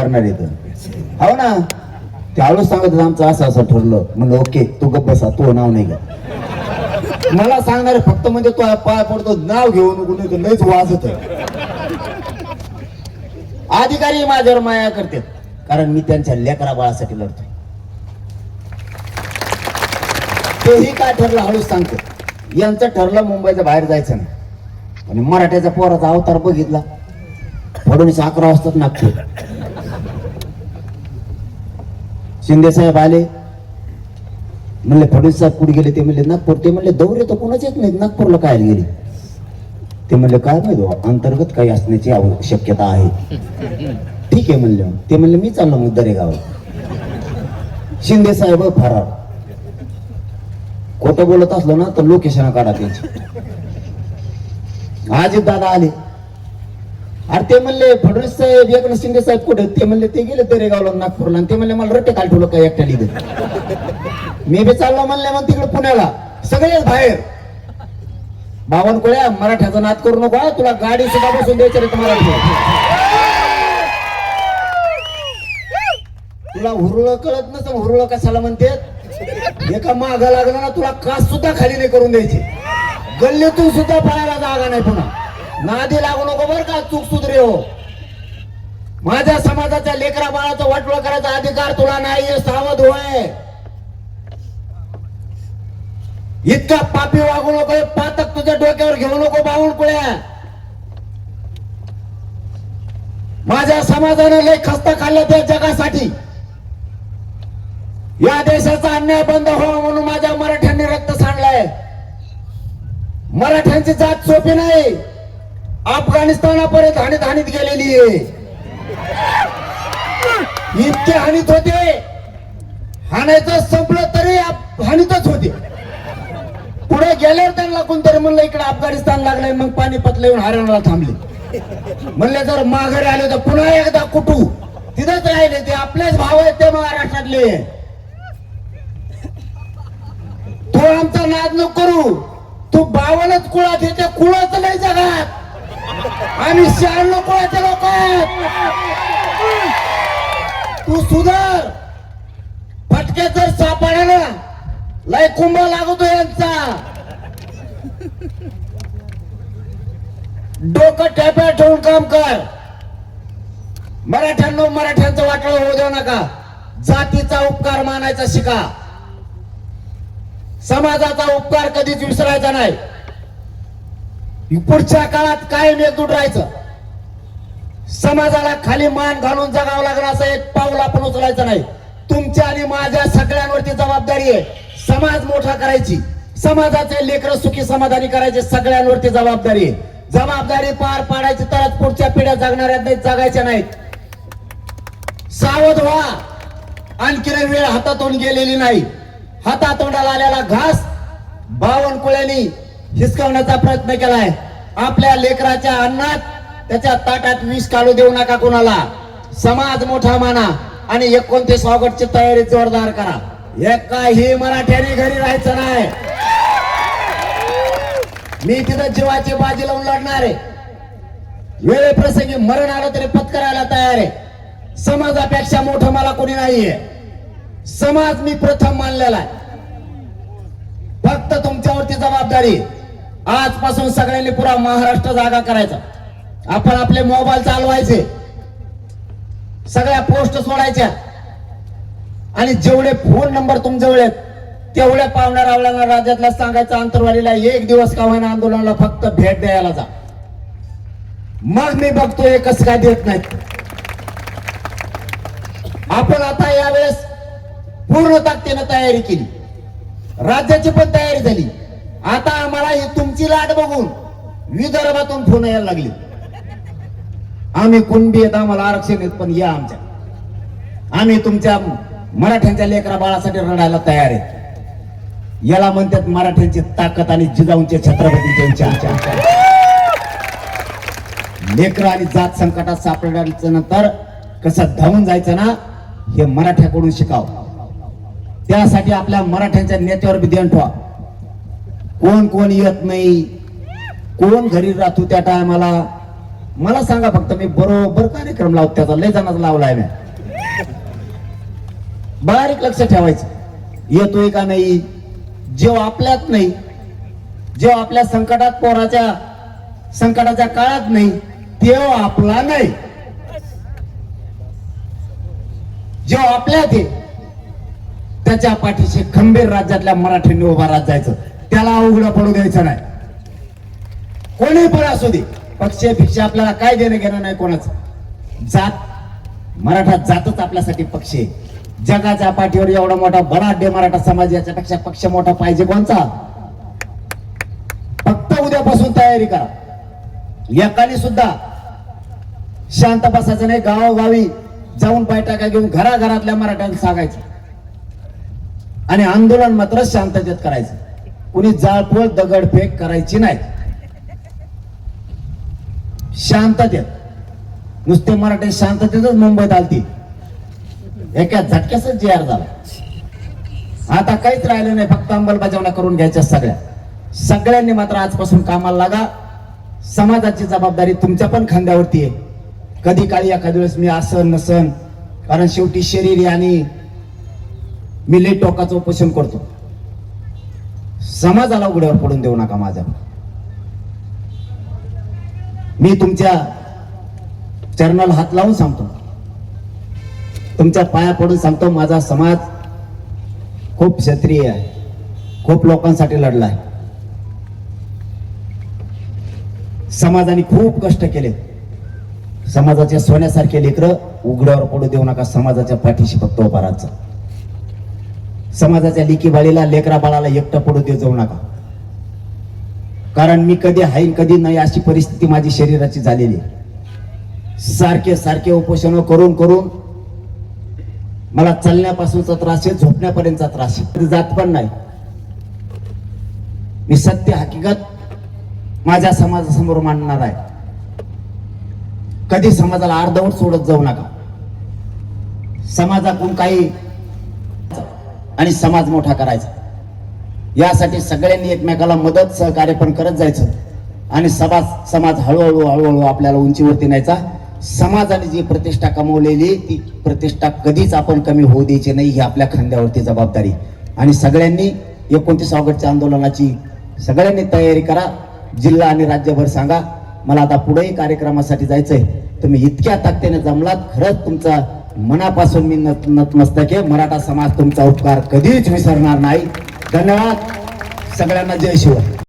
करणार येत हो ना. ते हळूच सांगत आमचं असं असं ठरलं. म्हणलं ओके तू गप्प बसा, तू नाव नाही घ्या. मला सांगणार फक्त म्हणजे तो पाय पडतो, नाव घेऊन नको लयच वाजत. अधिकारी माझ्यावर माया करतात कारण मी त्यांच्या लेकरा बाळासाठी लढतोय. तेही काय ठरलं हळूच सांगतो. यांचं ठरलं मुंबईच्या बाहेर जायचं नाही आणि मराठ्याच्या पोराचा अवतार बघितला. फडणवीस 11 वाजताच नागपूर. शिंदे साहेब आले, म्हणले फडणवीस साहेब कुठे गेले? ते म्हणले नागपूर. ते म्हणले दौरे तर कोणाच येत नाहीत, नागपूरला काय गेले? ते म्हणले काय माहिती, अंतर्गत काही असण्याची शक्यता आहे. ठीक आहे म्हणले. ते म्हणले मी चाललो मग दरेगाव. शिंदे साहेब फरार. खोटं बोलत असलो ना तर लोकेशन काढा त्यांची. अजित दादा आले. अरे ते म्हणले फडणवीस साहेब एकनाथ शिंदे साहेब कुठे? ते म्हणले ते गेले दरेगावला नागपूरला. आणि ते म्हणले मला रट्टे काल ठेवलं काय एकट्या लिहिलं. मी बी चाललो म्हणले मग तिकडे पुण्याला. सगळेच बाहेर. बावनकुळ्या मराठ्याचा नाद करू नको, तुला गाडी सुद्धा बसून द्यायची रे तुम्हाला. तुला हुरळ कळत नसतं, हुरळ कशाला म्हणते? एका मागा लागला ना तुला कास सुद्धा खाली नाही करून द्यायची. गल्लीतून सुद्धा पळायला जागा नाही. पुन्हा नादी लागू नको बर का, चूक सुधरे हो. माझ्या समाजाच्या लेकरा बाळाचं वाटोळ करायचा अधिकार तुला नाहीये, सावध होय. इतका पापी वागू नको, पातक तुझ्या डोक्यावर घेऊ नको बावनकुळ्या. माझ्या समाजाने लय खस्ता खाल्ला त्या जगासाठी. या देशाचा अन्याय बंद व्हावा म्हणून माझ्या मराठ्यांनी रक्त सांडलंय. मराठ्यांची जात सोपी नाही. अफगाणिस्तानापर्यंत हाणीत गेलेली आहे. इतके हानीत होते, हाणायचं संपलं तरी हानीतच होते. पुढे गेल्यावर त्यांना कोणतरी म्हणलं इकडे अफगाणिस्तान लागलंय, मग पानिपतला येऊन हरियाणाला थांबले. म्हणले जर माघारी आले तर पुन्हा एकदा कुटू. तिथंच राहिले. ते आपलेच भाव आहेत ते महाराष्ट्रातले. तो आमचा नाद नको करू. तू 52 कुळात येते, कुळाच नाही जगात. आम्ही 96 कुळाचे लोक आहेत. तू सुधार. फटके जर सापडला लय कुंभ लागतो यांचा. डोकं टॅप्या ठेवून काम कर. मराठ्यांचं वाटलं होऊ देऊ नका. जातीचा उपकार मानायचा शिका. समाजाचा उपकार कधीच विसरायचा नाही. पुढच्या काळात कायम एकजूट राहायचं. समाजाला खाली मान घालून जगावं लागणार असं एक पाऊल आपण उचलायचं नाही. तुमच्या आणि माझ्या सगळ्यांवरती जबाबदारी आहे. समाज मोठा करायची, समाजाचे लेकरं सुखी समाधानी करायचे, सगळ्यांवरती जबाबदारी आहे. जबाबदारी पार पाडायची तरच पुढच्या पिढ्या जगणाऱ्या नाहीत, जगायच्या नाहीत. सावध व्हा. आणखी वेळ हातातून गेलेली नाही. हातातोंडाला आलेला घास बावनकुळ्यांनी हिसकावण्याचा प्रयत्न केलाय. आपल्या लेकराच्या अन्नात त्याच्या ताटात विष काढू देऊ नका कुणाला. समाज मोठा माना आणि 29 ऑगस्टची तयारी जोरदार करा. एकाही मराठ्याने घरी राहायचं नाही. मी तिथं जीवाची बाजी लावून लढणार आहे. वेळेप्रसंगी मरण आलं तरी पत्करायला तयार आहे. समाजापेक्षा मोठं मला कोणी नाहीये. समाज मी प्रथम मानलेला आहे. फक्त तुमच्यावरती जबाबदारी. आजपासून सगळ्यांनी पुरा महाराष्ट्र जागा करायचा. आपण आपले मोबाईल चालवायचे, सगळ्या पोस्ट सोडायच्या आणि जेवढे फोन नंबर तुमच्याजवळ आहेत तेवढ्या पाहुण्या रावळ्यांना राज्यातल्या सांगायचं अंतरवालीला एक दिवस का होईना आंदोलनाला फक्त भेट द्यायला जा. मग मी बघतोय कसं काय देत नाहीत. आपण आता यावेळेस पूर्ण ताकदीने तयारी केली. राज्याची पण तयारी झाली. आता आम्हाला ही तुमची लाट बघून विदर्भातून फोन यायला लागली. आम्ही कुणबी आहेत, आम्हाला आरक्षण येत, पण या आमच्या. आम्ही तुमच्या मराठ्यांच्या लेकरा बाळासाठी रडायला तयार आहेत. याला म्हणतात मराठ्यांची ताकद आणि जिजाऊंचे छत्रपतींच्या लेकरं आणि जात संकटात सापडल्याच्या नंतर कसं धावून जायचं ना, हे मराठ्याकडून शिकाव. त्यासाठी आपल्या मराठ्यांच्या नेत्यावर बी ध्यान ठेवा. कोण कोण येत नाही, कोण घरी राहतो त्या टायमाला, मला सांगा फक्त, मी बरोबर कार्यक्रम लावतो त्याचा, लय जणांचा लावलाय मी. बारीक लक्ष ठेवायचं, येतोय का नाही. जेव्हा आपल्यात नाही, जेव्हा आपल्या संकटात, पोराच्या संकटाच्या काळात नाही, तेव्हा आपला नाही. जेव्हा आपल्यात आहे त्याच्या पाठीशी खंबीर राज्यातल्या मराठ्यांनी उभा राहत जायचं, त्याला उघडं पडू द्यायचं नाही. कोणी पण असू दे, पक्ष भिक्षा आपल्याला काय देणं घेणं नाही कोणाचं. जात, मराठा जातच आपल्यासाठी पक्ष आहे. जगाच्या पाठीवर एवढा मोठा बलाढ्य मराठा समाज, याच्यापेक्षा पक्ष मोठा पाहिजे कोणचा. फक्त उद्यापासून तयारी करा. एकाने सुद्धा शांत बसायचं नाही. गावोगावी जाऊन बैठका घेऊन घराघरातल्या मराठ्यांना सांगायचं आणि आंदोलन मात्र शांततेत करायचं. कुणी जाळपोळ दगडफेक करायची नाही. शांततेत, नुसते मराठी शांततेतच मुंबईत आलती, एका झटक्याच JR झाला. आता काहीच राहिलं नाही, फक्त अंमलबजावण्या करून घ्यायच्या सगळ्यांनी मात्र आजपासून कामाला लागा. समाजाची जबाबदारी तुमच्या पण खांद्यावरती आहे. कधी काळी एखाद्या वेळेस मी आसन नसन, कारण शेवटी शरीर आणि मी लई टोकाचं उपोषण करतो. समाजाला उघड्यावर पडून देऊ नका माझ्या. मी तुमच्या चरणाला हात लावून सांगतो, तुमच्या पाया पडून सांगतो, माझा समाज खूप क्षत्रिय आहे, खूप लोकांसाठी लढलाय. समाजाने खूप कष्ट केले. समाजाच्या सोन्यासारखे लेकरं उघड्यावर पडू देऊ नका. समाजाच्या पाठीशी फक्त उभा राहायचं. समाजाच्या लिकी बाळीला, लेकरा बाळाला एकटं पडू देऊ जाऊ नका. कारण मी कधी आहे कधी नाही अशी परिस्थिती माझी शरीराची झालेली. सारखे सारखे उपोषण करून करून मला चालण्यापासूनचा त्रास आहे, झोपण्यापर्यंतचा त्रास आहे. जात पण नाही. मी सत्य हकीकत माझ्या समाजासमोर मांडणार आहे. कधी समाजाला अर्धवट सोडत जाऊ नका. समाजातून काही आणि समाज मोठा करायचा, यासाठी सगळ्यांनी एकमेकाला मदत सहकार्य पण करत जायचं आणि समाज हळूहळू आपल्याला उंचीवरती न्यायचा. समाजाने जी प्रतिष्ठा कमवलेली ती प्रतिष्ठा कधीच आपण कमी होऊ द्यायची नाही, ही आपल्या खांद्यावरती जबाबदारी. आणि सगळ्यांनी 29 ऑगस्टच्या आंदोलनाची सगळ्यांनी तयारी करा. जिल्हा आणि राज्यभर सांगा, मला आता पुढेही कार्यक्रमासाठी जायचंय. तुम्ही इतक्या ताकदीने जमलात, खरंच तुमचा मनापासून मी नतमस्तक आहे. मराठा समाज तुमचा उपकार कधीच विसरणार नाही. धन्यवाद. सगळ्यांना जय शिव.